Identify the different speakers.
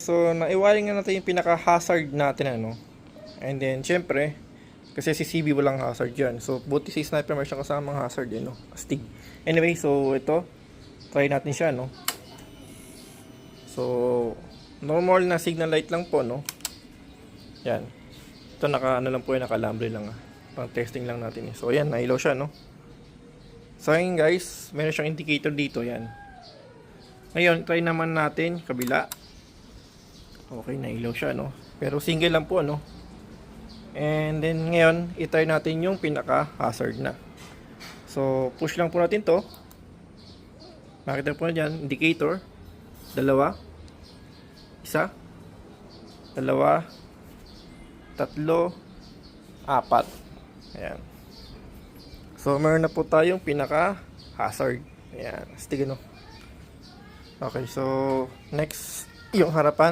Speaker 1: So, naiwiring na natin yung pinaka-hazard natin, ano. And then, syempre, kasi si CB walang hazard yan. So, buti si Sniper may siyang kasamang hazard, no. Astig. Anyway, so, ito. Try natin siya, no. So, normal na signal light lang po, no. Yan. Ito, ano lang po yan, nakalambre lang, Pang testing lang natin, So, ayan, nailaw siya, no. So, ayun, guys. Meron siyang indicator dito, yan. Ngayon, try naman natin, kabila. Okay, nailaw siya, no. Pero single lang po, no. And then, ngayon, itry natin yung pinaka-hazard na. So, push lang po natin to. Makita po na dyan, indicator. Dalawa. Isa. Dalawa. Tatlo. Apat. Ayan. So, meron na po tayong pinaka-hazard. Ayan. Astig, no. Okay, so, next, yung harapan.